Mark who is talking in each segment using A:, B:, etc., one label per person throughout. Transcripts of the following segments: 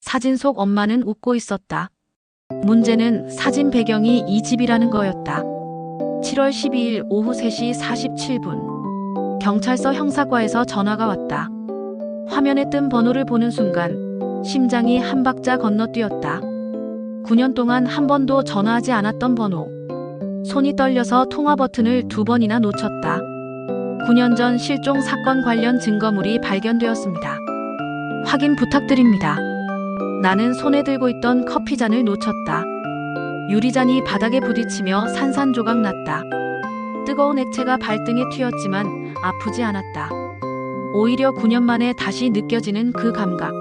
A: 사진 속 엄마는 웃고 있었다. 문제는 사진 배경이 이 집이라는 거였다. 7월 12일 오후 3시 47분. 경찰서 형사과에서 전화가 왔다. 화면에 뜬 번호를 보는 순간 심장이 한 박자 건너뛰었다. 9년 동안 한 번도 전화하지 않았던 번호. 손이 떨려서 통화 버튼을 2번이나 놓쳤다. 9년 전 실종 사건 관련 증거물이 발견되었습니다. 확인 부탁드립니다. 나는 손에 들고 있던 커피잔을 놓쳤다. 유리잔이 바닥에 부딪히며 산산조각 났다. 뜨거운 액체가 발등에 튀었지만 아프지 않았다. 오히려 9년 만에 다시 느껴지는 그 감각.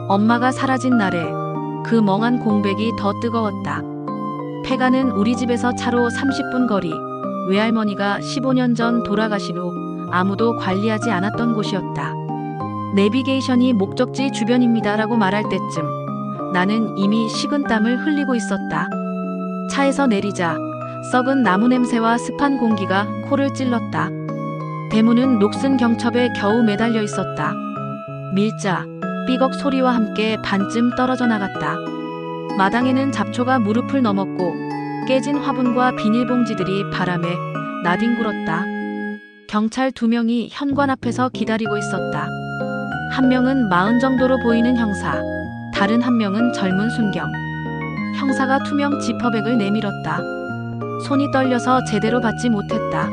A: 엄마가 사라진 날에 그 멍한 공백이 더 뜨거웠다. 폐가는 우리 집에서 차로 30분 거리, 외할머니가 15년 전 돌아가신 후 아무도 관리하지 않았던 곳이었다. 내비게이션이 목적지 주변입니다라고 말할 때쯤 나는 이미 식은땀을 흘리고 있었다. 차에서 내리자 썩은 나무 냄새와 습한 공기가 코를 찔렀다. 대문은 녹슨 경첩에 겨우 매달려 있었다. 밀자, 삐걱 소리와 함께 반쯤 떨어져 나갔다. 마당에는 잡초가 무릎을 넘었고 깨진 화분과 비닐봉지들이 바람에 나뒹굴었다. 경찰 2명이 현관 앞에서 기다리고 있었다. 한 명은 40 정도로 보이는 형사, 다른 한 명은 젊은 순경. 형사가 투명 지퍼백을 내밀었다. 손이 떨려서 제대로 받지 못했다.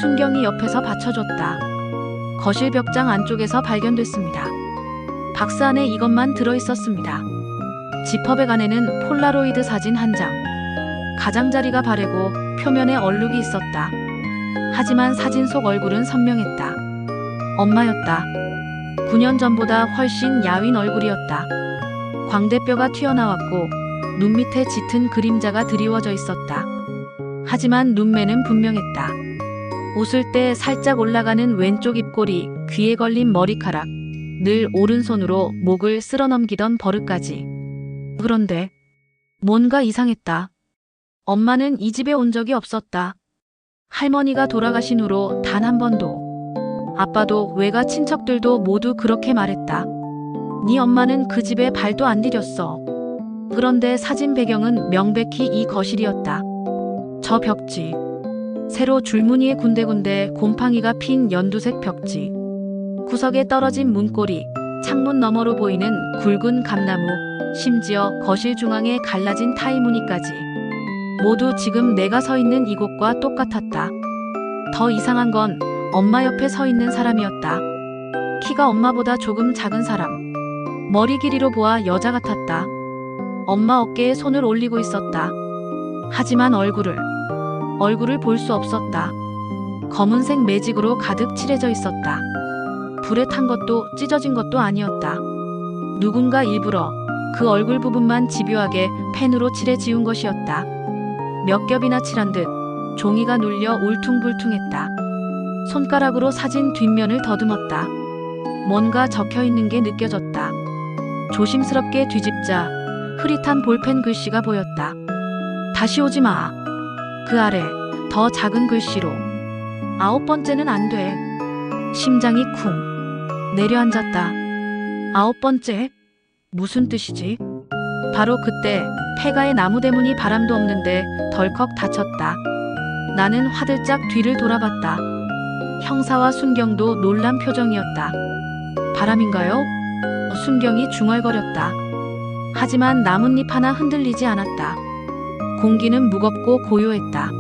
A: 순경이 옆에서 받쳐줬다. 거실 벽장 안쪽에서 발견됐습니다. 박스 안에 이것만 들어있었습니다. 지퍼백 안에는 폴라로이드 사진 한 장. 가장자리가 바래고 표면에 얼룩이 있었다. 하지만 사진 속 얼굴은 선명했다. 엄마였다. 9년 전보다 훨씬 야윈 얼굴이었다. 광대뼈가 튀어나왔고 눈 밑에 짙은 그림자가 드리워져 있었다. 하지만 눈매는 분명했다. 웃을 때 살짝 올라가는 왼쪽 입꼬리, 귀에 걸린 머리카락, 늘 오른손으로 목을 쓸어넘기던 버릇까지. 그런데 뭔가 이상했다. 엄마는 이 집에 온 적이 없었다. 할머니가 돌아가신 후로 단 한 번도. 아빠도 외가 친척들도 모두 그렇게 말했다. 네 엄마는 그 집에 발도 안 디뎠어. 그런데 사진 배경은 명백히 이 거실이었다. 저 벽지. 세로 줄무늬에 군데군데 곰팡이가 핀 연두색 벽지. 구석에 떨어진 문고리, 창문 너머로 보이는 굵은 감나무, 심지어 거실 중앙에 갈라진 타이무늬까지. 모두 지금 내가 서 있는 이곳과 똑같았다. 더 이상한 건 엄마 옆에 서 있는 사람이었다. 키가 엄마보다 조금 작은 사람. 머리 길이로 보아 여자 같았다. 엄마 어깨에 손을 올리고 있었다. 하지만 얼굴을 볼 수 없었다. 검은색 매직으로 가득 칠해져 있었다. 불에 탄 것도 찢어진 것도 아니었다. 누군가 일부러 그 얼굴 부분만 집요하게 펜으로 칠해 지운 것이었다. 몇 겹이나 칠한 듯 종이가 눌려 울퉁불퉁했다. 손가락으로 사진 뒷면을 더듬었다. 뭔가 적혀 있는 게 느껴졌다. 조심스럽게 뒤집자 흐릿한 볼펜 글씨가 보였다. 다시 오지 마. 그 아래 더 작은 글씨로 9번째는 안 돼. 심장이 쿵 내려앉았다. 9번째? 무슨 뜻이지? 바로 그때 폐가의 나무 대문이 바람도 없는데 덜컥 닫혔다. 나는 화들짝 뒤를 돌아봤다. 형사와 순경도 놀란 표정이었다. 바람인가요? 순경이 중얼거렸다. 하지만 나뭇잎 하나 흔들리지 않았다. 공기는 무겁고 고요했다.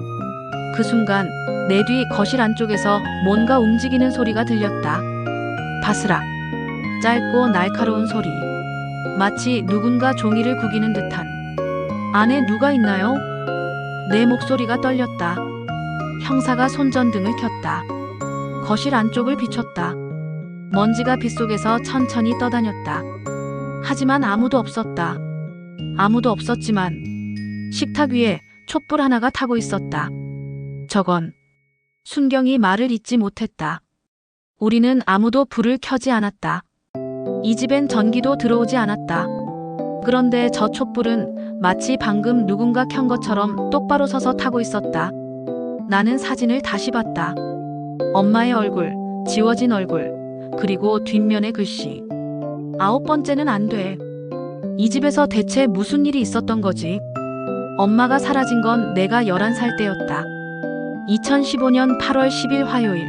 A: 그 순간 내 뒤 거실 안쪽에서 뭔가 움직이는 소리가 들렸다. 바스락. 짧고 날카로운 소리. 마치 누군가 종이를 구기는 듯한. 안에 누가 있나요? 내 목소리가 떨렸다. 형사가 손전등을 켰다. 거실 안쪽을 비췄다. 먼지가 빗속에서 천천히 떠다녔다. 하지만 아무도 없었다. 아무도 없었지만 식탁 위에 촛불 하나가 타고 있었다. 저건 순경이 말을 잇지 못했다. 우리는 아무도 불을 켜지 않았다. 이 집엔 전기도 들어오지 않았다. 그런데 저 촛불은 마치 방금 누군가 켠 것처럼 똑바로 서서 타고 있었다. 나는 사진을 다시 봤다. 엄마의 얼굴, 지워진 얼굴, 그리고 뒷면의 글씨. 9번째는 안 돼. 이 집에서 대체 무슨 일이 있었던 거지? 엄마가 사라진 건 내가 11살 때였다. 2015년 8월 10일 화요일.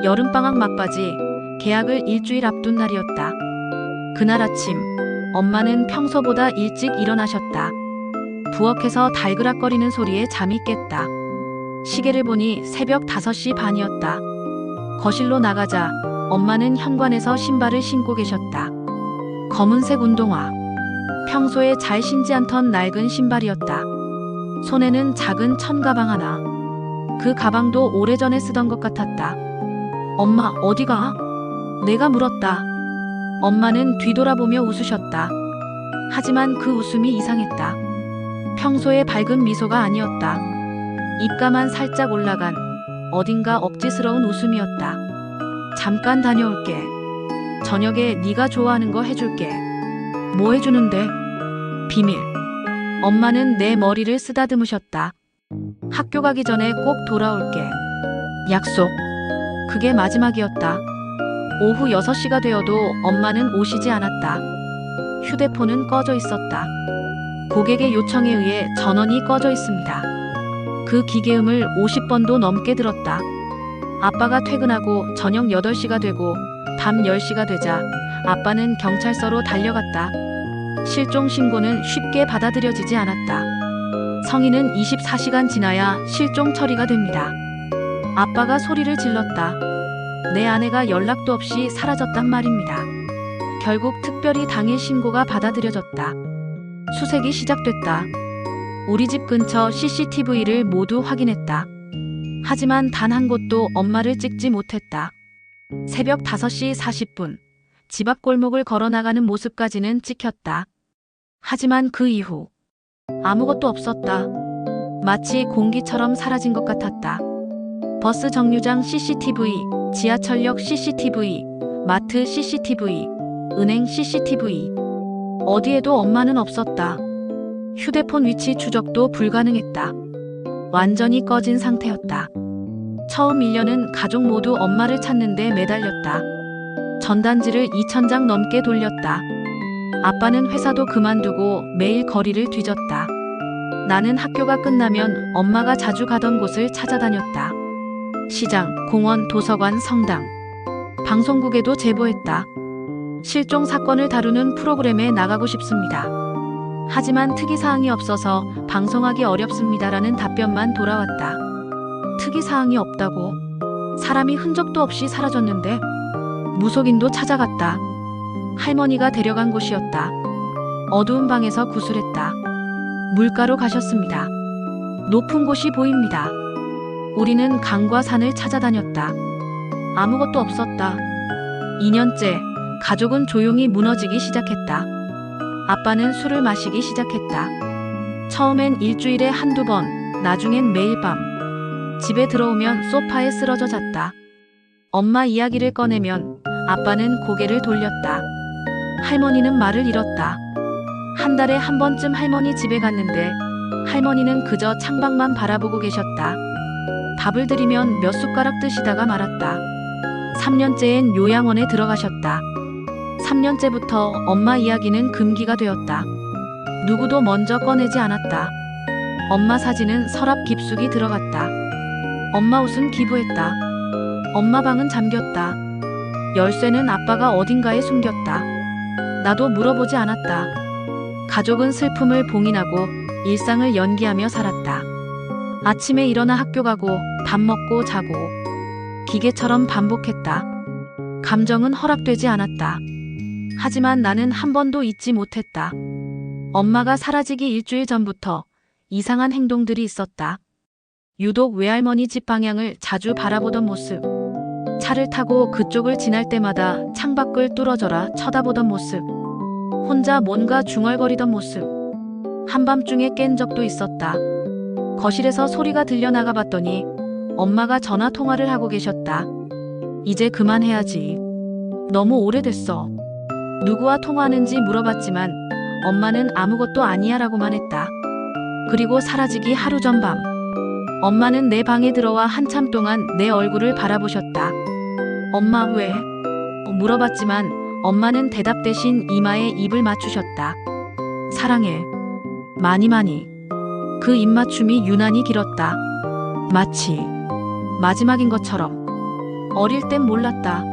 A: 여름방학 막바지, 개학을 일주일 앞둔 날이었다. 그날 아침, 엄마는 평소보다 일찍 일어나셨다. 부엌에서 달그락거리는 소리에 잠이 깼다. 시계를 보니 새벽 5시 반이었다. 거실로 나가자 엄마는 현관에서 신발을 신고 계셨다. 검은색 운동화. 평소에 잘 신지 않던 낡은 신발이었다. 손에는 작은 천가방 하나. 그 가방도 오래전에 쓰던 것 같았다. 엄마, 어디가? 내가 물었다. 엄마는 뒤돌아보며 웃으셨다. 하지만 그 웃음이 이상했다. 평소의 밝은 미소가 아니었다. 입가만 살짝 올라간 어딘가 억지스러운 웃음이었다. 잠깐 다녀올게. 저녁에 네가 좋아하는 거 해줄게. 뭐 해주는데? 비밀. 엄마는 내 머리를 쓰다듬으셨다. 학교 가기 전에 꼭 돌아올게. 약속. 그게 마지막이었다. 오후 6시가 되어도 엄마는 오시지 않았다. 휴대폰은 꺼져 있었다. 고객의 요청에 의해 전원이 꺼져 있습니다. 그 기계음을 50번도 넘게 들었다. 아빠가 퇴근하고 저녁 8시가 되고 밤 10시가 되자 아빠는 경찰서로 달려갔다. 실종 신고는 쉽게 받아들여지지 않았다. 성인은 24시간 지나야 실종 처리가 됩니다. 아빠가 소리를 질렀다. 내 아내가 연락도 없이 사라졌단 말입니다. 결국 특별히 당일 신고가 받아들여졌다. 수색이 시작됐다. 우리 집 근처 CCTV를 모두 확인했다. 하지만 단 한 곳도 엄마를 찍지 못했다. 새벽 5시 40분, 집 앞 골목을 걸어나가는 모습까지는 찍혔다. 하지만 그 이후 아무것도 없었다. 마치 공기처럼 사라진 것 같았다. 버스 정류장 CCTV, 지하철역 CCTV, 마트 CCTV, 은행 CCTV. 어디에도 엄마는 없었다. 휴대폰 위치 추적도 불가능했다. 완전히 꺼진 상태였다. 처음 1년은 가족 모두 엄마를 찾는 데 매달렸다. 전단지를 2,000장 넘게 돌렸다. 아빠는 회사도 그만두고 매일 거리를 뒤졌다. 나는 학교가 끝나면 엄마가 자주 가던 곳을 찾아다녔다. 시장, 공원, 도서관, 성당. 방송국에도 제보했다. 실종 사건을 다루는 프로그램에 나가고 싶습니다. 하지만 특이사항이 없어서 방송하기 어렵습니다라는 답변만 돌아왔다. 특이사항이 없다고? 사람이 흔적도 없이 사라졌는데? 무속인도 찾아갔다. 할머니가 데려간 곳이었다. 어두운 방에서 구술했다. 물가로 가셨습니다. 높은 곳이 보입니다. 우리는 강과 산을 찾아다녔다. 아무것도 없었다. 2년째 가족은 조용히 무너지기 시작했다. 아빠는 술을 마시기 시작했다. 처음엔 일주일에 한두 번, 나중엔 매일 밤. 집에 들어오면 소파에 쓰러져 잤다. 엄마 이야기를 꺼내면 아빠는 고개를 돌렸다. 할머니는 말을 잃었다. 한 달에 한 번쯤 할머니 집에 갔는데 할머니는 그저 창밖만 바라보고 계셨다. 밥을 드리면 몇 숟가락 드시다가 말았다. 3년째엔 요양원에 들어가셨다. 3년째부터 엄마 이야기는 금기가 되었다. 누구도 먼저 꺼내지 않았다. 엄마 사진은 서랍 깊숙이 들어갔다. 엄마 옷은 기부했다. 엄마 방은 잠겼다. 열쇠는 아빠가 어딘가에 숨겼다. 나도 물어보지 않았다. 가족은 슬픔을 봉인하고 일상을 연기하며 살았다. 아침에 일어나 학교 가고 밥 먹고 자고 기계처럼 반복했다. 감정은 허락되지 않았다. 하지만 나는 한 번도 잊지 못했다. 엄마가 사라지기 일주일 전부터 이상한 행동들이 있었다. 유독 외할머니 집 방향을 자주 바라보던 모습. 차를 타고 그쪽을 지날 때마다 창밖을 뚫어져라 쳐다보던 모습. 혼자 뭔가 중얼거리던 모습. 한밤중에 깬 적도 있었다. 거실에서 소리가 들려나가 봤더니 엄마가 전화 통화를 하고 계셨다. 이제 그만해야지. 너무 오래됐어. 누구와 통화하는지 물어봤지만 엄마는 아무것도 아니야 라고만 했다. 그리고 사라지기 하루 전 밤. 엄마는 내 방에 들어와 한참 동안 내 얼굴을 바라보셨다. 엄마 왜? 물어봤지만 엄마는 대답 대신 이마에 입을 맞추셨다. 사랑해. 많이 많이. 그 입맞춤이 유난히 길었다. 마치 마지막인 것처럼. 어릴 땐 몰랐다.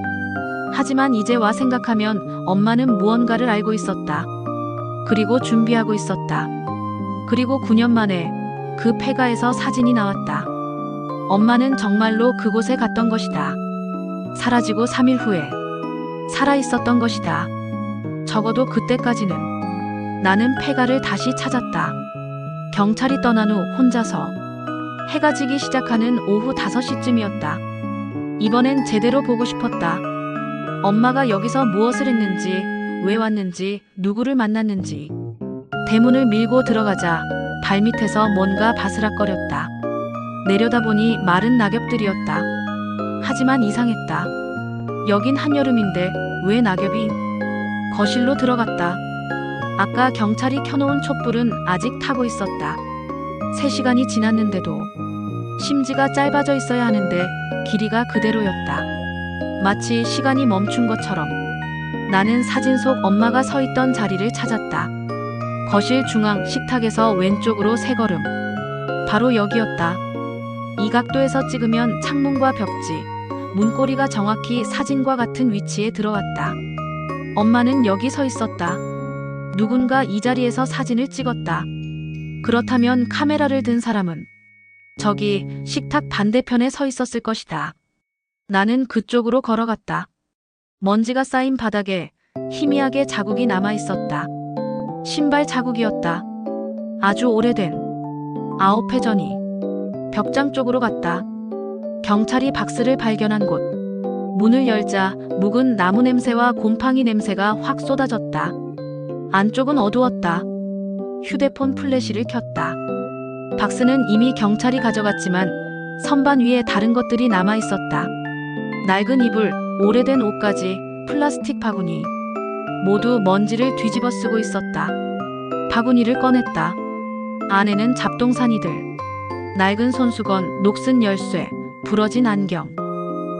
A: 하지만 이제 와 생각하면 엄마는 무언가를 알고 있었다. 그리고 준비하고 있었다. 그리고 9년 만에 그 폐가에서 사진이 나왔다. 엄마는 정말로 그곳에 갔던 것이다. 사라지고 3일 후에 살아 있었던 것이다. 적어도 그때까지는 나는 폐가를 다시 찾았다. 경찰이 떠난 후 혼자서 해가 지기 시작하는 오후 5시쯤이었다. 이번엔 제대로 보고 싶었다. 엄마가 여기서 무엇을 했는지, 왜 왔는지, 누구를 만났는지. 대문을 밀고 들어가자 발밑에서 뭔가 바스락거렸다. 내려다보니 마른 낙엽들이었다. 하지만 이상했다. 여긴 한여름인데 왜 낙엽이? 거실로 들어갔다. 아까 경찰이 켜놓은 촛불은 아직 타고 있었다. 3시간이 지났는데도 심지가 짧아져 있어야 하는데 길이가 그대로였다. 마치 시간이 멈춘 것처럼 나는 사진 속 엄마가 서 있던 자리를 찾았다. 거실 중앙 식탁에서 왼쪽으로 3걸음. 바로 여기였다. 이 각도에서 찍으면 창문과 벽지, 문고리가 정확히 사진과 같은 위치에 들어왔다. 엄마는 여기 서 있었다. 누군가 이 자리에서 사진을 찍었다. 그렇다면 카메라를 든 사람은 저기 식탁 반대편에 서 있었을 것이다. 나는 그쪽으로 걸어갔다. 먼지가 쌓인 바닥에 희미하게 자국이 남아 있었다. 신발 자국이었다. 아주 오래된. 9회 전이. 벽장 쪽으로 갔다. 경찰이 박스를 발견한 곳. 문을 열자 묵은 나무 냄새와 곰팡이 냄새가 확 쏟아졌다. 안쪽은 어두웠다. 휴대폰 플래시를 켰다. 박스는 이미 경찰이 가져갔지만 선반 위에 다른 것들이 남아 있었다. 낡은 이불, 오래된 옷까지, 플라스틱 바구니. 모두 먼지를 뒤집어 쓰고 있었다. 바구니를 꺼냈다. 안에는 잡동사니들. 낡은 손수건, 녹슨 열쇠, 부러진 안경.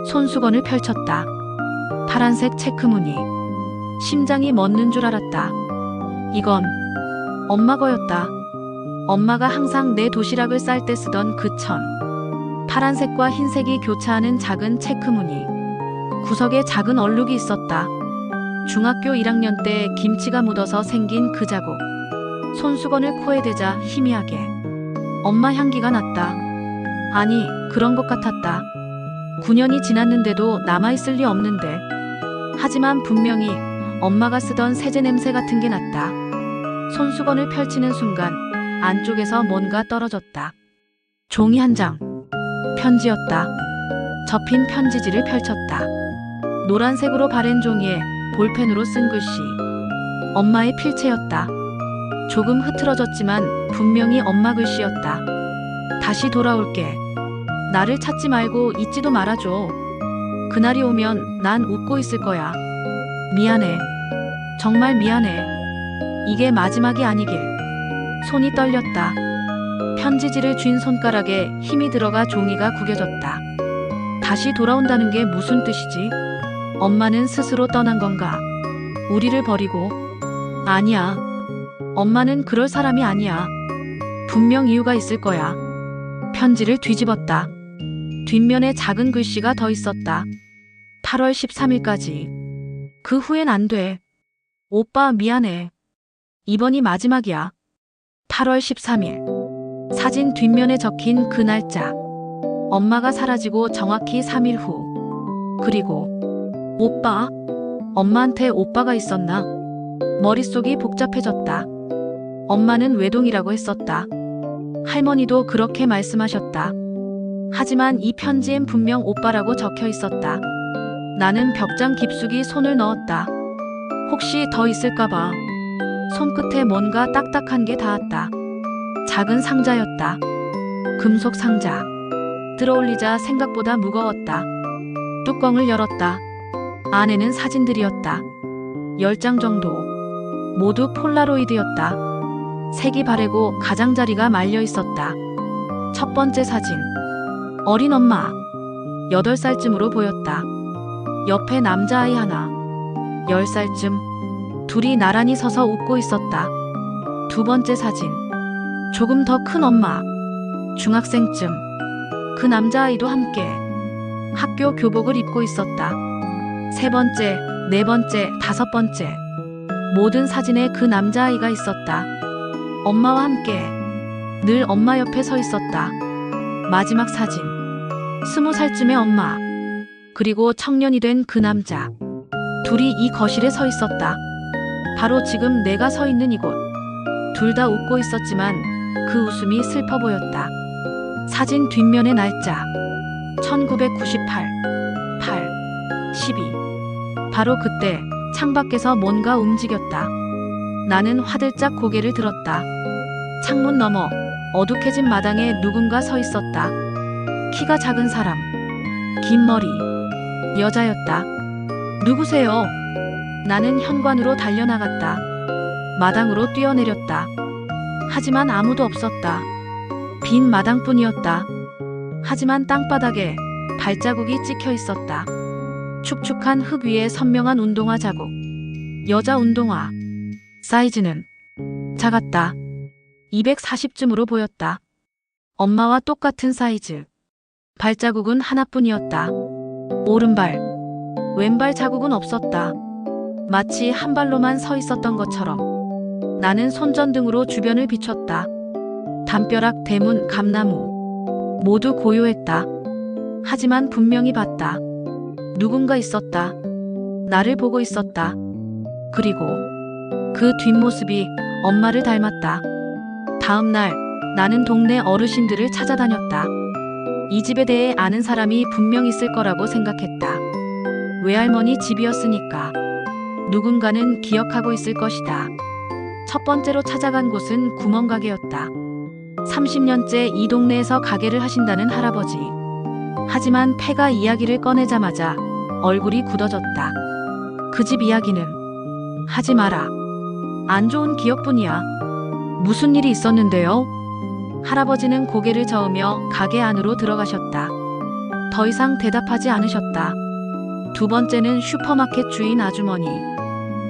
A: 손수건을 펼쳤다. 파란색 체크무늬. 심장이 멎는 줄 알았다. 이건 엄마 거였다. 엄마가 항상 내 도시락을 쌀 때 쓰던 그 천. 파란색과 흰색이 교차하는 작은 체크무늬. 구석에 작은 얼룩이 있었다. 중학교 1학년 때 김치가 묻어서 생긴 그 자국. 손수건을 코에 대자 희미하게 엄마 향기가 났다. 아니, 그런 것 같았다. 9년이 지났는데도 남아있을 리 없는데. 하지만 분명히 엄마가 쓰던 세제 냄새 같은 게 났다. 손수건을 펼치는 순간 안쪽에서 뭔가 떨어졌다. 종이 한 장. 편지였다. 접힌 편지지를 펼쳤다. 노란색으로 바랜 종이에 볼펜으로 쓴 글씨. 엄마의 필체였다. 조금 흐트러졌지만 분명히 엄마 글씨였다. 다시 돌아올게. 나를 찾지 말고 잊지도 말아줘. 그날이 오면 난 웃고 있을 거야. 미안해. 정말 미안해. 이게 마지막이 아니길. 손이 떨렸다. 편지지를 쥔 손가락에 힘이 들어가 종이가 구겨졌다. 다시 돌아온다는 게 무슨 뜻이지? 엄마는 스스로 떠난 건가? 우리를 버리고? 아니야. 엄마는 그럴 사람이 아니야. 분명 이유가 있을 거야. 편지를 뒤집었다. 뒷면에 작은 글씨가 더 있었다. 8월 13일까지. 그 후엔 안 돼. 오빠 미안해. 이번이 마지막이야. 8월 13일. 사진 뒷면에 적힌 그 날짜. 엄마가 사라지고 정확히 3일 후. 그리고 오빠? 엄마한테 오빠가 있었나? 머릿속이 복잡해졌다. 엄마는 외동이라고 했었다. 할머니도 그렇게 말씀하셨다. 하지만 이 편지엔 분명 오빠라고 적혀 있었다. 나는 벽장 깊숙이 손을 넣었다. 혹시 더 있을까봐. 손끝에 뭔가 딱딱한 게 닿았다. 작은 상자였다. 금속 상자. 들어올리자 생각보다 무거웠다. 뚜껑을 열었다. 안에는 사진들이었다. 10장 정도. 모두 폴라로이드였다. 색이 바래고 가장자리가 말려 있었다. 첫 번째 사진. 어린 엄마. 8살쯤으로 보였다. 옆에 남자아이 하나. 10살쯤. 둘이 나란히 서서 웃고 있었다. 두 번째 사진. 조금 더 큰 엄마. 중학생쯤. 그 남자아이도 함께 학교 교복을 입고 있었다. 세 번째, 네 번째, 다섯 번째. 모든 사진에 그 남자아이가 있었다. 엄마와 함께 늘 엄마 옆에 서 있었다. 마지막 사진. 20살쯤의 엄마. 그리고 청년이 된 그 남자. 둘이 이 거실에 서 있었다. 바로 지금 내가 서 있는 이곳. 둘 다 웃고 있었지만 그 웃음이 슬퍼 보였다. 사진 뒷면의 날짜. 1998, 8, 12. 바로 그때 창밖에서 뭔가 움직였다. 나는 화들짝 고개를 들었다. 창문 너머 어둑해진 마당에 누군가 서 있었다. 키가 작은 사람. 긴 머리. 여자였다. 누구세요? 나는 현관으로 달려나갔다. 마당으로 뛰어내렸다. 하지만 아무도 없었다. 빈 마당뿐이었다. 하지만 땅바닥에 발자국이 찍혀 있었다. 축축한 흙 위에 선명한 운동화 자국. 여자 운동화. 사이즈는 작았다. 240쯤으로 보였다. 엄마와 똑같은 사이즈. 발자국은 하나뿐이었다. 오른발. 왼발 자국은 없었다. 마치 한 발로만 서 있었던 것처럼. 나는 손전등으로 주변을 비췄다. 담벼락, 대문, 감나무. 모두 고요했다. 하지만 분명히 봤다. 누군가 있었다. 나를 보고 있었다. 그리고 그 뒷모습이 엄마를 닮았다. 다음 날 나는 동네 어르신들을 찾아다녔다. 이 집에 대해 아는 사람이 분명 있을 거라고 생각했다. 외할머니 집이었으니까 누군가는 기억하고 있을 것이다. 첫 번째로 찾아간 곳은 구멍가게였다. 30년째 이 동네에서 가게를 하신다는 할아버지. 하지만 폐가 이야기를 꺼내자마자 얼굴이 굳어졌다. 그 집 이야기는 하지 마라. 안 좋은 기억뿐이야. 무슨 일이 있었는데요? 할아버지는 고개를 저으며 가게 안으로 들어가셨다. 더 이상 대답하지 않으셨다. 두 번째는 슈퍼마켓 주인 아주머니.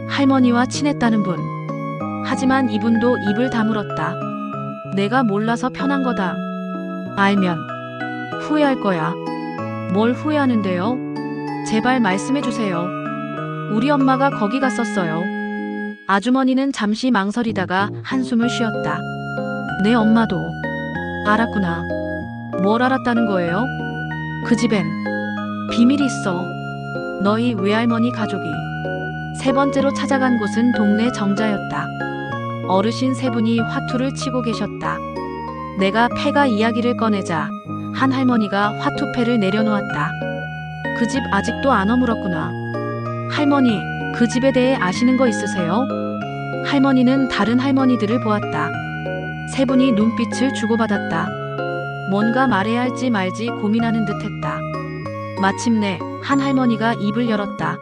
A: 할머니와 친했다는 분. 하지만 이분도 입을 다물었다. 내가 몰라서 편한 거다. 알면 후회할 거야. 뭘 후회하는데요? 제발 말씀해 주세요. 우리 엄마가 거기 갔었어요. 아주머니는 잠시 망설이다가 한숨을 쉬었다. 내 엄마도 알았구나. 뭘 알았다는 거예요? 그 집엔 비밀이 있어. 너희 외할머니 가족이. 세 번째로 찾아간 곳은 동네 정자였다. 어르신 세 분이 화투를 치고 계셨다. 내가 패가 이야기를 꺼내자 한 할머니가 화투패를 내려놓았다. 그 집 아직도 안 어물었구나. 할머니, 그 집에 대해 아시는 거 있으세요? 할머니는 다른 할머니들을 보았다. 세 분이 눈빛을 주고받았다. 뭔가 말해야 할지 말지 고민하는 듯했다. 마침내 한 할머니가 입을 열었다.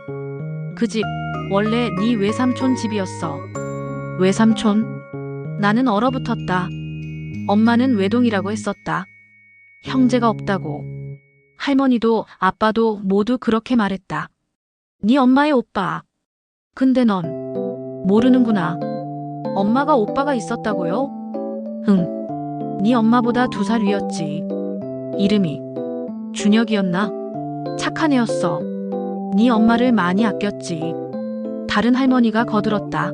A: 그 집 원래 네 외삼촌 집이었어. 외삼촌? 나는 얼어붙었다. 엄마는 외동이라고 했었다. 형제가 없다고. 할머니도 아빠도 모두 그렇게 말했다. 네 엄마의 오빠. 근데 넌 모르는구나. 엄마가 오빠가 있었다고요? 응. 네 엄마보다 2살 위였지. 이름이 준혁이었나? 착한 애였어. 네 엄마를 많이 아꼈지. 다른 할머니가 거들었다.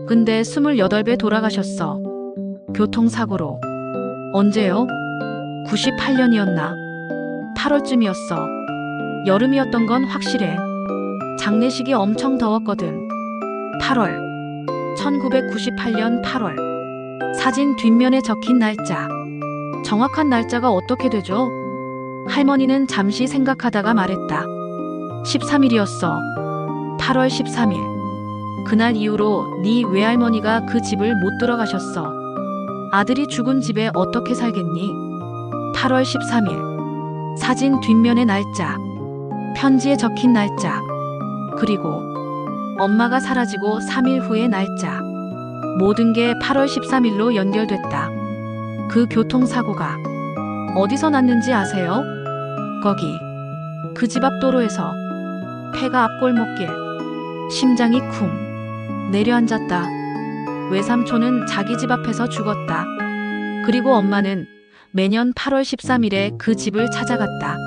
A: 근데 28배 돌아가셨어. 교통사고로. 언제요? 98년이었나? 8월쯤이었어. 여름이었던 건 확실해. 장례식이 엄청 더웠거든. 8월. 1998년 8월. 사진 뒷면에 적힌 날짜. 정확한 날짜가 어떻게 되죠? 할머니는 잠시 생각하다가 말했다. 13일이었어. 8월 13일. 그날 이후로 네 외할머니가 그 집을 못 들어가셨어. 아들이 죽은 집에 어떻게 살겠니? 8월 13일. 사진 뒷면의 날짜. 편지에 적힌 날짜. 그리고 엄마가 사라지고 3일 후의 날짜. 모든 게 8월 13일로 연결됐다. 그 교통사고가 어디서 났는지 아세요? 거기. 그 집 앞 도로에서. 폐가 앞골목길. 심장이 쿵 내려앉았다. 외삼촌은 자기 집 앞에서 죽었다. 그리고 엄마는 매년 8월 13일에 그 집을 찾아갔다.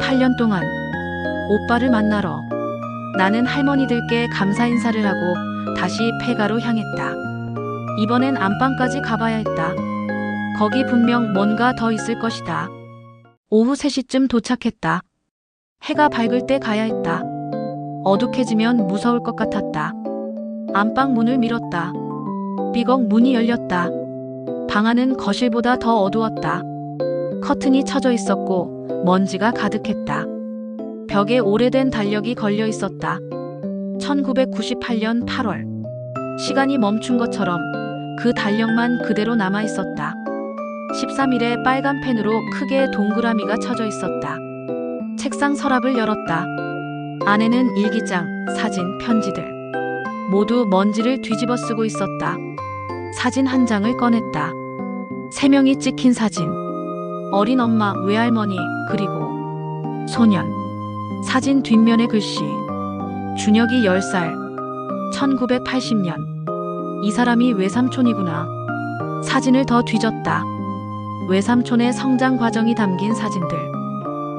A: 8년 동안 오빠를 만나러 나는 할머니들께 감사 인사를 하고 다시 폐가로 향했다. 이번엔 안방까지 가봐야 했다. 거기 분명 뭔가 더 있을 것이다. 오후 3시쯤 도착했다. 해가 밝을 때 가야 했다. 어둑해지면 무서울 것 같았다. 안방 문을 밀었다. 삐걱 문이 열렸다. 방 안은 거실보다 더 어두웠다. 커튼이 쳐져 있었고 먼지가 가득했다. 벽에 오래된 달력이 걸려 있었다. 1998년 8월. 시간이 멈춘 것처럼 그 달력만 그대로 남아 있었다. 13일에 빨간 펜으로 크게 동그라미가 쳐져 있었다. 책상 서랍을 열었다. 안에는 일기장, 사진, 편지들. 모두 먼지를 뒤집어 쓰고 있었다. 사진 한 장을 꺼냈다. 3명이 찍힌 사진. 어린 엄마, 외할머니, 그리고 소년. 사진 뒷면의 글씨. 준혁이 10살. 1980년. 이 사람이 외삼촌이구나. 사진을 더 뒤졌다. 외삼촌의 성장 과정이 담긴 사진들.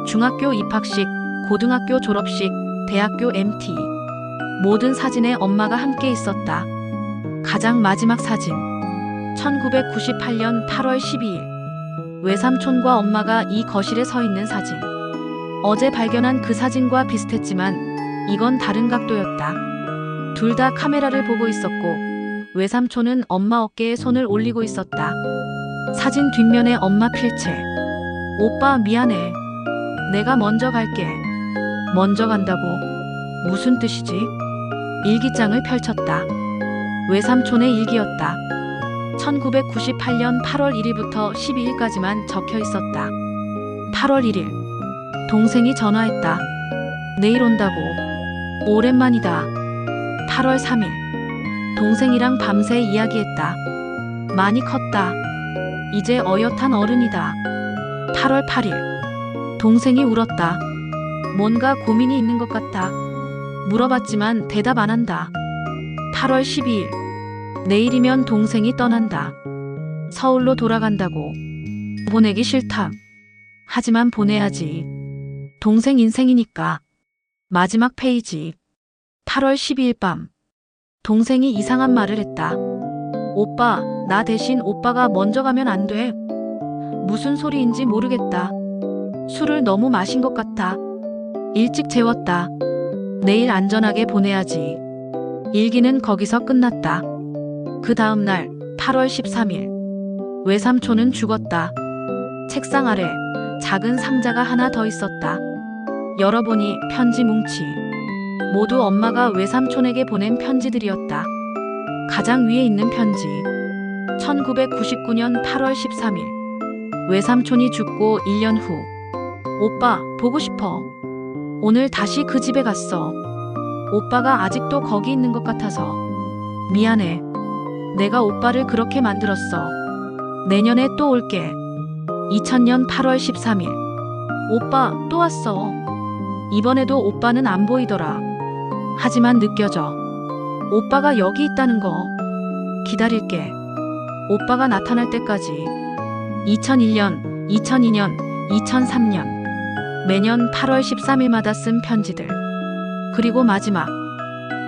A: 중학교 입학식, 고등학교 졸업식, 대학교 MT. 모든 사진에 엄마가 함께 있었다. 가장 마지막 사진. 1998년 8월 12일. 외삼촌과 엄마가 이 거실에 서 있는 사진. 어제 발견한 그 사진과 비슷했지만 이건 다른 각도였다. 둘 다 카메라를 보고 있었고 외삼촌은 엄마 어깨에 손을 올리고 있었다. 사진 뒷면에 엄마 필체. 오빠 미안해. 내가 먼저 갈게. 먼저 간다고? 무슨 뜻이지? 일기장을 펼쳤다. 외삼촌의 일기였다. 1998년 8월 1일부터 12일까지만 적혀 있었다. 8월 1일. 동생이 전화했다. 내일 온다고. 오랜만이다. 8월 3일. 동생이랑 밤새 이야기했다. 많이 컸다. 이제 어엿한 어른이다. 8월 8일. 동생이 울었다. 뭔가 고민이 있는 것 같다. 물어봤지만 대답 안 한다. 8월 12일. 내일이면 동생이 떠난다. 서울로 돌아간다고. 보내기 싫다. 하지만 보내야지. 동생 인생이니까. 마지막 페이지. 8월 12일 밤. 동생이 이상한 말을 했다. 오빠, 나 대신 오빠가 먼저 가면 안 돼. 무슨 소리인지 모르겠다. 술을 너무 마신 것 같아. 일찍 재웠다. 내일 안전하게 보내야지. 일기는 거기서 끝났다. 그 다음 날 8월 13일. 외삼촌은 죽었다. 책상 아래 작은 상자가 하나 더 있었다. 열어보니 편지 뭉치. 모두 엄마가 외삼촌에게 보낸 편지들이었다. 가장 위에 있는 편지. 1999년 8월 13일. 외삼촌이 죽고 1년 후. 오빠, 보고 싶어. 오늘 다시 그 집에 갔어. 오빠가 아직도 거기 있는 것 같아서. 미안해. 내가 오빠를 그렇게 만들었어. 내년에 또 올게. 2000년 8월 13일. 오빠, 또 왔어. 이번에도 오빠는 안 보이더라. 하지만 느껴져. 오빠가 여기 있다는 거. 기다릴게. 오빠가 나타날 때까지. 2001년, 2002년, 2003년. 매년 8월 13일마다 쓴 편지들. 그리고 마지막.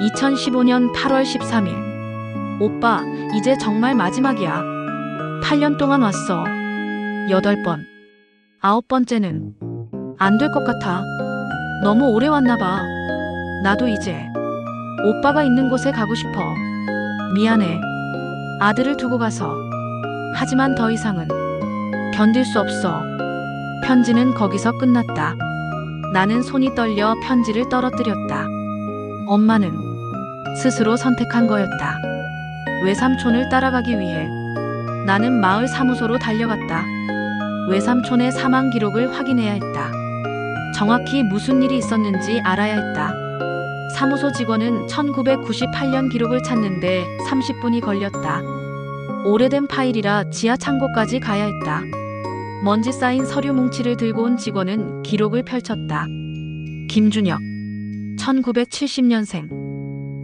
A: 2015년 8월 13일. 오빠, 이제 정말 마지막이야. 8년 동안 왔어. 8번. 9번째는 안 될 것 같아. 너무 오래 왔나 봐. 나도 이제 오빠가 있는 곳에 가고 싶어. 미안해. 아들을 두고 가서. 하지만 더 이상은 견딜 수 없어. 편지는 거기서 끝났다. 나는 손이 떨려 편지를 떨어뜨렸다. 엄마는 스스로 선택한 거였다. 외삼촌을 따라가기 위해 나는 마을 사무소로 달려갔다. 외삼촌의 사망 기록을 확인해야 했다. 정확히 무슨 일이 있었는지 알아야 했다. 사무소 직원은 1998년 기록을 찾는데 30분이 걸렸다. 오래된 파일이라 지하 창고까지 가야 했다. 먼지 쌓인 서류 뭉치를 들고 온 직원은 기록을 펼쳤다. 김준혁, 1970년생,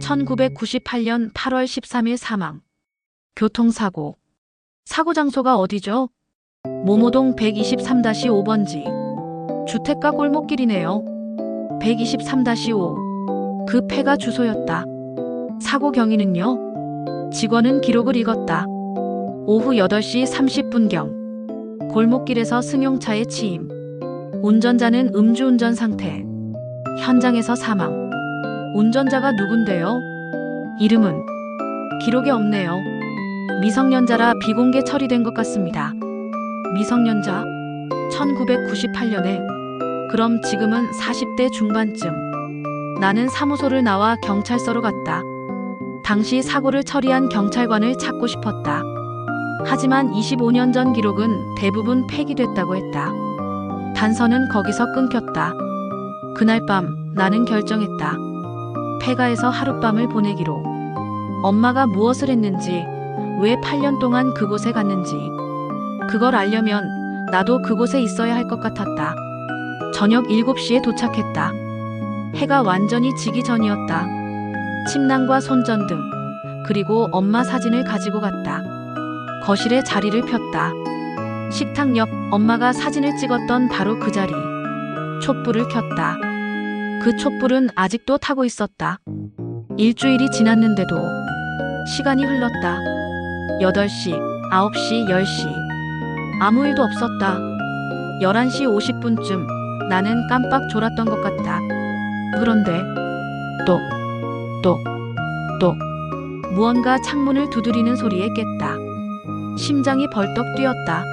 A: 1998년 8월 13일 사망. 교통사고. 사고 장소가 어디죠? 모모동 123-5번지. 주택가 골목길이네요. 123-5. 그 폐가 주소였다. 사고 경위는요? 직원은 기록을 읽었다. 오후 8시 30분경. 골목길에서 승용차에 치임. 운전자는 음주운전 상태. 현장에서 사망. 운전자가 누군데요? 이름은 기록에 없네요. 미성년자라 비공개 처리된 것 같습니다. 미성년자? 1998년에. 그럼 지금은 40대 중반쯤. 나는 사무소를 나와 경찰서로 갔다. 당시 사고를 처리한 경찰관을 찾고 싶었다. 하지만 25년 전 기록은 대부분 폐기됐다고 했다. 단서는 거기서 끊겼다. 그날 밤 나는 결정했다. 폐가에서 하룻밤을 보내기로. 엄마가 무엇을 했는지, 왜 8년 동안 그곳에 갔는지, 그걸 알려면 나도 그곳에 있어야 할 것 같았다. 저녁 7시에 도착했다. 해가 완전히 지기 전이었다. 침낭과 손전등, 그리고 엄마 사진을 가지고 갔다. 거실에 자리를 폈다. 식탁 옆 엄마가 사진을 찍었던 바로 그 자리. 촛불을 켰다. 그 촛불은 아직도 타고 있었다. 일주일이 지났는데도 시간이 흘렀다. 8시, 9시, 10시. 아무 일도 없었다. 11시 50분쯤 나는 깜빡 졸았던 것 같다. 그런데 또 무언가 창문을 두드리는 소리에 깼다. 심장이 벌떡 뛰었다.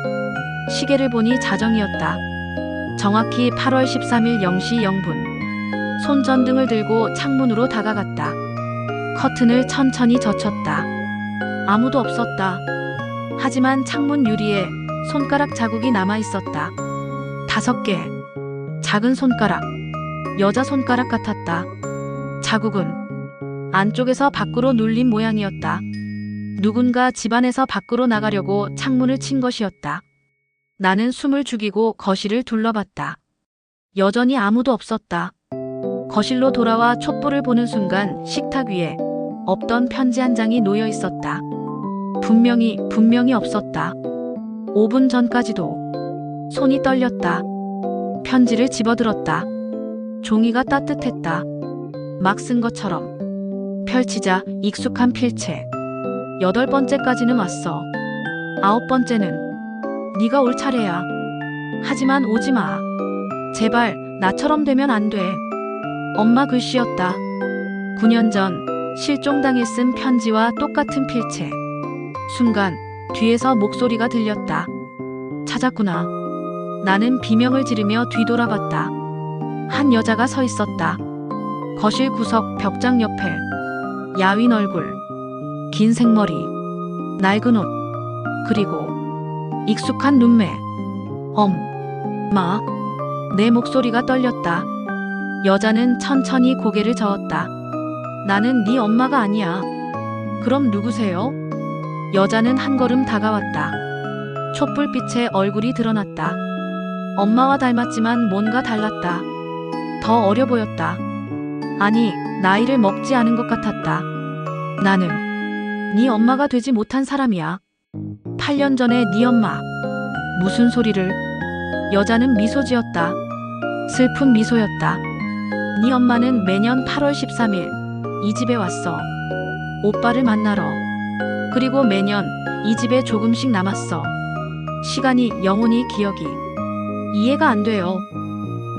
A: 시계를 보니 자정이었다. 정확히 8월 13일 0시 0분. 손전등을 들고 창문으로 다가갔다. 커튼을 천천히 젖혔다. 아무도 없었다. 하지만 창문 유리에 손가락 자국이 남아 있었다. 5개. 작은 손가락. 여자 손가락 같았다. 자국은 안쪽에서 밖으로 눌린 모양이었다. 누군가 집안에서 밖으로 나가려고 창문을 친 것이었다. 나는 숨을 죽이고 거실을 둘러봤다. 여전히 아무도 없었다. 거실로 돌아와 촛불을 보는 순간 식탁 위에 없던 편지 한 장이 놓여 있었다. 분명히 없었다. 5분 전까지도. 손이 떨렸다. 편지를 집어들었다. 종이가 따뜻했다. 막 쓴 것처럼. 펼치자 익숙한 필체. 8번째까지는 왔어. 9번째는 네가 올 차례야. 하지만 오지 마. 제발 나처럼 되면 안 돼. 엄마 글씨였다. 9년 전 실종당해 쓴 편지와 똑같은 필체. 순간 뒤에서 목소리가 들렸다. 찾았구나. 나는 비명을 지르며 뒤돌아봤다. 한 여자가 서 있었다. 거실 구석 벽장 옆에. 야윈 얼굴, 긴 생머리, 낡은 옷, 그리고 익숙한 눈매. 엄마. 내 목소리가 떨렸다. 여자는 천천히 고개를 저었다. 나는 네 엄마가 아니야. 그럼 누구세요? 여자는 한 걸음 다가왔다. 촛불빛에 얼굴이 드러났다. 엄마와 닮았지만 뭔가 달랐다. 더 어려 보였다. 아니, 나이를 먹지 않은 것 같았다. 나는 네 엄마가 되지 못한 사람이야. 8년 전에 네 엄마. 무슨 소리를? 여자는 미소 지었다. 슬픈 미소였다. 네 엄마는 매년 8월 13일 이 집에 왔어. 오빠를 만나러. 그리고 매년 이 집에 조금씩 남았어. 시간이 영원히 기억이. 이해가 안 돼요.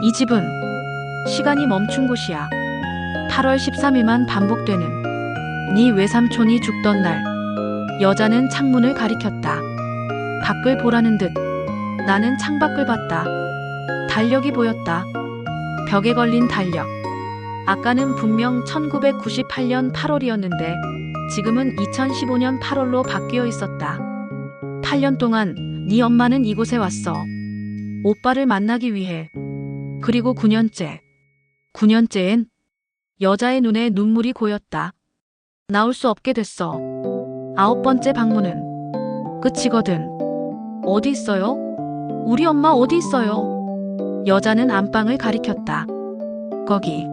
A: 이 집은 시간이 멈춘 곳이야. 8월 13일만 반복되는. 네 외삼촌이 죽던 날. 여자는 창문을 가리켰다. 밖을 보라는 듯. 나는 창밖을 봤다. 달력이 보였다. 벽에 걸린 달력. 아까는 분명 1998년 8월이었는데 지금은 2015년 8월로 바뀌어 있었다. 8년 동안 네 엄마는 이곳에 왔어. 오빠를 만나기 위해. 그리고 9년째. 9년째엔 여자의 눈에 눈물이 고였다. 나올 수 없게 됐어. 9번째 방문은 끝이거든. 어디 있어요? 우리 엄마 어디 있어요? 여자는 안방을 가리켰다. 거기.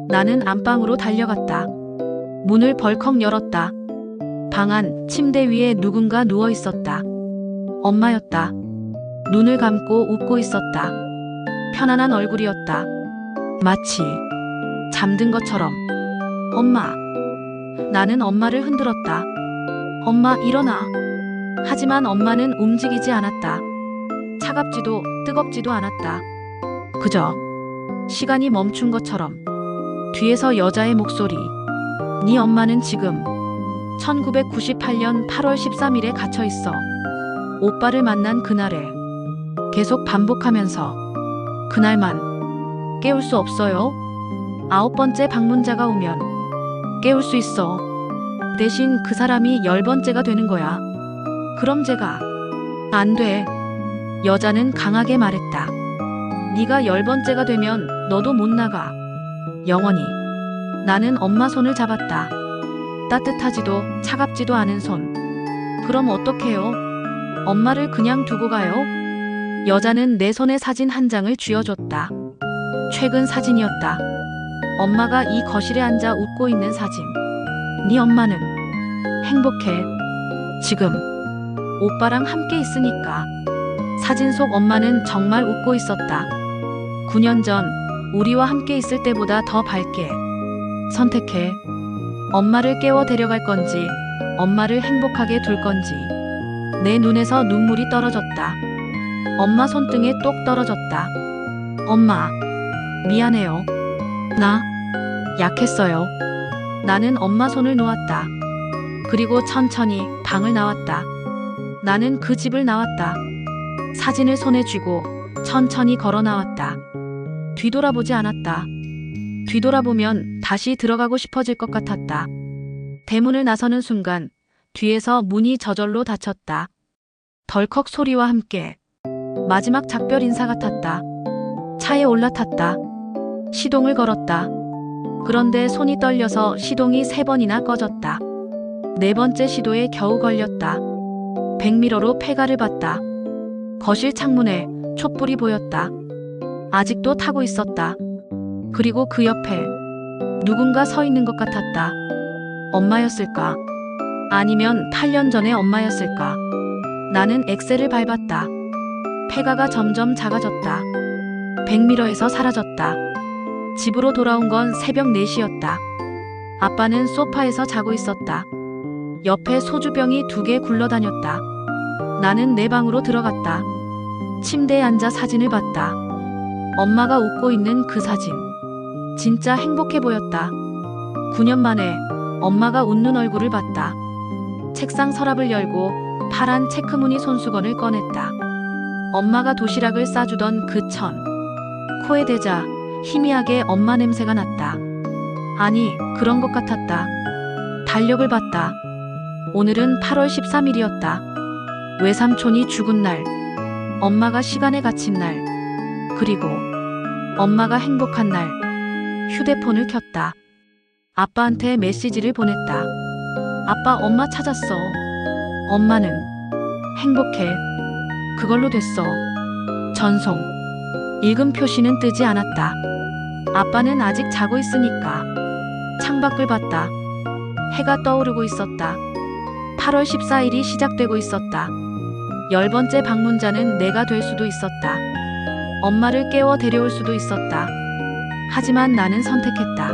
A: 나는 안방으로 달려갔다. 문을 벌컥 열었다. 방 안 침대 위에 누군가 누워 있었다. 엄마였다. 눈을 감고 웃고 있었다. 편안한 얼굴이었다. 마치 잠든 것처럼. 엄마. 나는 엄마를 흔들었다. 엄마, 일어나. 하지만 엄마는 움직이지 않았다. 차갑지도 뜨겁지도 않았다. 그저 시간이 멈춘 것처럼. 뒤에서 여자의 목소리. 네 엄마는 지금 1998년 8월 13일에 갇혀 있어. 오빠를 만난 그날에. 계속 반복하면서. 그날만 깨울 수 없어요? 9번째 방문자가 오면 깨울 수 있어. 대신 그 사람이 10번째가 되는 거야. 그럼 제가 안 돼. 여자는 강하게 말했다. 네가 10번째가 되면 너도 못 나가. 영원히. 나는 엄마 손을 잡았다. 따뜻하지도 차갑지도 않은 손. 그럼 어떡해요? 엄마를 그냥 두고 가요? 여자는 내 손에 사진 한 장을 쥐어줬다. 최근 사진이었다. 엄마가 이 거실에 앉아 웃고 있는 사진. 네 엄마는 행복해. 지금 오빠랑 함께 있으니까. 사진 속 엄마는 정말 웃고 있었다. 9년 전 우리와 함께 있을 때보다 더 밝게. 선택해. 엄마를 깨워 데려갈 건지, 엄마를 행복하게 둘 건지. 내 눈에서 눈물이 떨어졌다. 엄마 손등에 똑 떨어졌다. 엄마, 미안해요. 나 약했어요. 나는 엄마 손을 놓았다. 그리고 천천히 방을 나왔다. 나는 그 집을 나왔다. 사진을 손에 쥐고 천천히 걸어 나왔다. 뒤돌아보지 않았다. 뒤돌아보면 다시 들어가고 싶어질 것 같았다. 대문을 나서는 순간 뒤에서 문이 저절로 닫혔다. 덜컥 소리와 함께 마지막 작별 인사 같았다. 차에 올라탔다. 시동을 걸었다. 그런데 손이 떨려서 시동이 3번이나 꺼졌다. 4번째 시도에 겨우 걸렸다. 백미러로 폐가를 봤다. 거실 창문에 촛불이 보였다. 아직도 타고 있었다. 그리고 그 옆에 누군가 서 있는 것 같았다. 엄마였을까? 아니면 8년 전의 엄마였을까? 나는 엑셀을 밟았다. 폐가가 점점 작아졌다. 백미러에서 사라졌다. 집으로 돌아온 건 새벽 4시였다. 아빠는 소파에서 자고 있었다. 옆에 소주병이 2개 굴러다녔다. 나는 내 방으로 들어갔다. 침대에 앉아 사진을 봤다. 엄마가 웃고 있는 그 사진. 진짜 행복해 보였다. 9년 만에 엄마가 웃는 얼굴을 봤다. 책상 서랍을 열고 파란 체크무늬 손수건을 꺼냈다. 엄마가 도시락을 싸주던 그 천. 코에 대자 희미하게 엄마 냄새가 났다. 아니, 그런 것 같았다. 달력을 봤다. 오늘은 8월 13일이었다. 외삼촌이 죽은 날, 엄마가 시간에 갇힌 날, 그리고 엄마가 행복한 날. 휴대폰을 켰다. 아빠한테 메시지를 보냈다. 아빠, 엄마 찾았어. 엄마는 행복해. 그걸로 됐어. 전송. 읽음 표시는 뜨지 않았다. 아빠는 아직 자고 있으니까. 창밖을 봤다. 해가 떠오르고 있었다. 8월 14일이 시작되고 있었다. 10번째 방문자는 내가 될 수도 있었다. 엄마를 깨워 데려올 수도 있었다. 하지만 나는 선택했다.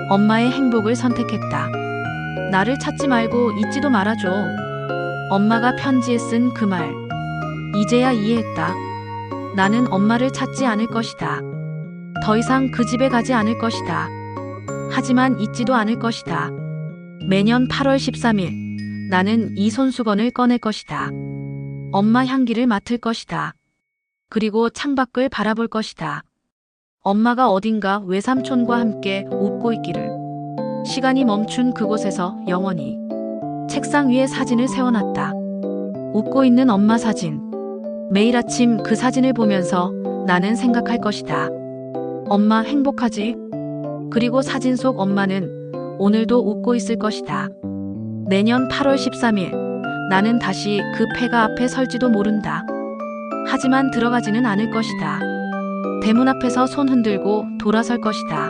A: 엄마의 행복을 선택했다. 나를 찾지 말고 잊지도 말아줘. 엄마가 편지에 쓴 그 말. 이제야 이해했다. 나는 엄마를 찾지 않을 것이다. 더 이상 그 집에 가지 않을 것이다. 하지만 잊지도 않을 것이다. 매년 8월 13일 나는 이 손수건을 꺼낼 것이다. 엄마 향기를 맡을 것이다. 그리고 창밖을 바라볼 것이다. 엄마가 어딘가 외삼촌과 함께 웃고 있기를. 시간이 멈춘 그곳에서 영원히. 책상 위에 사진을 세워놨다. 웃고 있는 엄마 사진. 매일 아침 그 사진을 보면서 나는 생각할 것이다. 엄마 행복하지? 그리고 사진 속 엄마는 오늘도 웃고 있을 것이다. 내년 8월 13일 나는 다시 그 폐가 앞에 설지도 모른다. 하지만 들어가지는 않을 것이다. 대문 앞에서 손 흔들고 돌아설 것이다.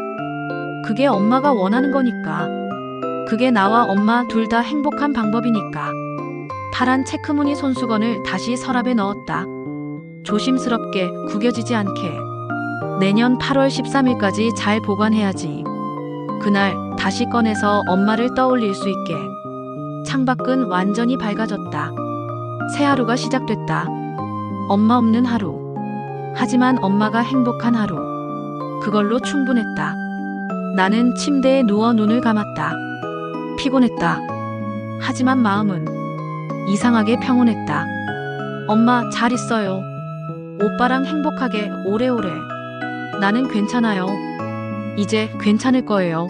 A: 그게 엄마가 원하는 거니까. 그게 나와 엄마 둘 다 행복한 방법이니까. 파란 체크무늬 손수건을 다시 서랍에 넣었다. 조심스럽게 구겨지지 않게. 내년 8월 13일까지 잘 보관해야지. 그날 다시 꺼내서 엄마를 떠올릴 수 있게. 창밖은 완전히 밝아졌다. 새 하루가 시작됐다. 엄마 없는 하루. 하지만 엄마가 행복한 하루. 그걸로 충분했다. 나는 침대에 누워 눈을 감았다. 피곤했다. 하지만 마음은 이상하게 평온했다. 엄마 잘 있어요. 오빠랑 행복하게 오래오래. 나는 괜찮아요. 이제 괜찮을 거예요.